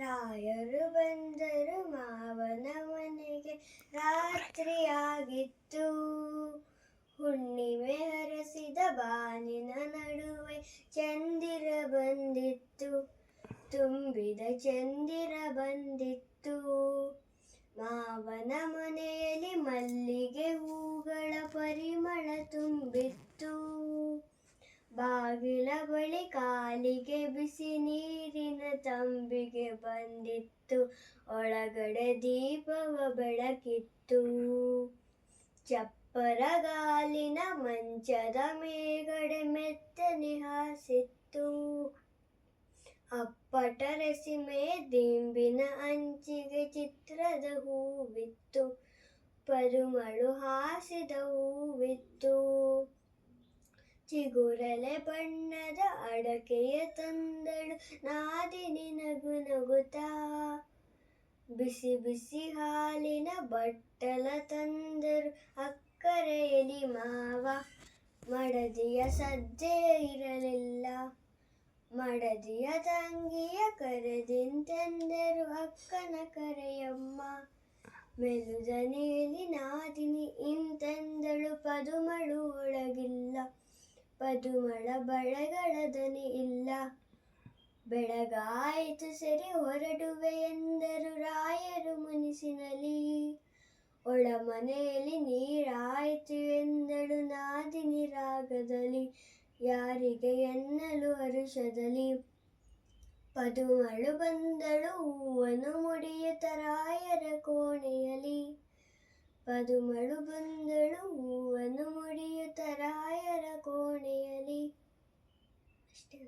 ರಾಯರು ಬಂದರು ಮಾವನ ಮನೆಗೆ, ರಾತ್ರಿಯಾಗಿತ್ತು. ಹುಣ್ಣಿಮೆ ಹರಸಿದ ಬಾನಿನ ನಡುವೆ ಚಂದಿರ ಬಂದಿತ್ತು, ತುಂಬಿದ ಚಂದಿರ ಬಂದಿತ್ತು. ಮಾವನ ಮನೆಯಲ್ಲಿ ಮಲ್ಲಿಗೆ ಹೂಗಳ ಪರಿಮಳ ತುಂಬಿತ್ತು. ಬಾಗಿಲ ಬಳಿ ಕಾಲಿಗೆ ಬಿಸಿ ನೀರಿನ ತಂಬಿಗೆ ಬಂದಿತ್ತು, ಒಳಗಡೆ ದೀಪವ ಬೆಳಕಿತ್ತು. ಚಪ್ಪರಗಾಲಿನ ಮಂಚದ ಮೇಗಡೆ ಮೆತ್ತನೆ ಹಾಸಿತ್ತು. ಅಪ್ಪಟ ರೆಸಿಮೆ ದಿಂಬಿನ ಅಂಚಿಗೆ ಚಿತ್ರದ ಹೂವಿತ್ತು, ಪದುಮಳು ಹಾಸಿದ ಹೂವಿತ್ತು. ಚಿಗುರಲೆ ಬಣ್ಣದ ಅಡಕೆಯ ತಂದಳು ನಾದಿನಿ ನಗು ನಗುತ್ತಾ. ಬಿಸಿ ಬಿಸಿ ಹಾಲಿನ ಬಟ್ಟಲ ತಂದರು ಅಕ್ಕರೆಯಲ್ಲಿ ಮಾವ. ಮಡದಿಯ ಸದ್ದೇ ಇರಲಿಲ್ಲ, ಮಡದಿಯ ತಂಗಿಯ ಕರೆದಿಂತೆಂದರು ಅಕ್ಕನ ಕರೆಯಮ್ಮ. ಮೆಲುದನಿಯಲ್ಲಿ ನಾದಿನಿ ಇಂತೆಂದಳು ಪದುಮಳು ಒಳಗಿಲ್ಲ, ಪದುಮಳ ಬಳೆಗಳ ದನಿ ಇಲ್ಲ. ಬೆಳಗಾಯಿತು ಸರಿ ಹೊರಡುವೆ ಎಂದರು ರಾಯರು ಮುನಿಸಿನಲಿ, ಒಳ ಮನೆಯಲ್ಲಿ ನೀರಾಯಿತು ಎಂದಳು ನಾದಿನಿ ರಾಗದಲ್ಲಿ, ಯಾರಿಗೆ ಎನ್ನಲು ಹರುಷದಲ್ಲಿ. ಪದುಮಳು ಬಂದಳು ಹೂವನ್ನು ಮುಡಿಯುತ್ತ ರಾಯರ ಕೋಣೆಯಲ್ಲಿ, ಪದುಮಳು ಬಂದಳು ಹೂವನ್ನು ಮುಡಿಯುತ್ತ ರಾಯರ ಕೋಣೆಯಲ್ಲಿ. ಅಷ್ಟೇ.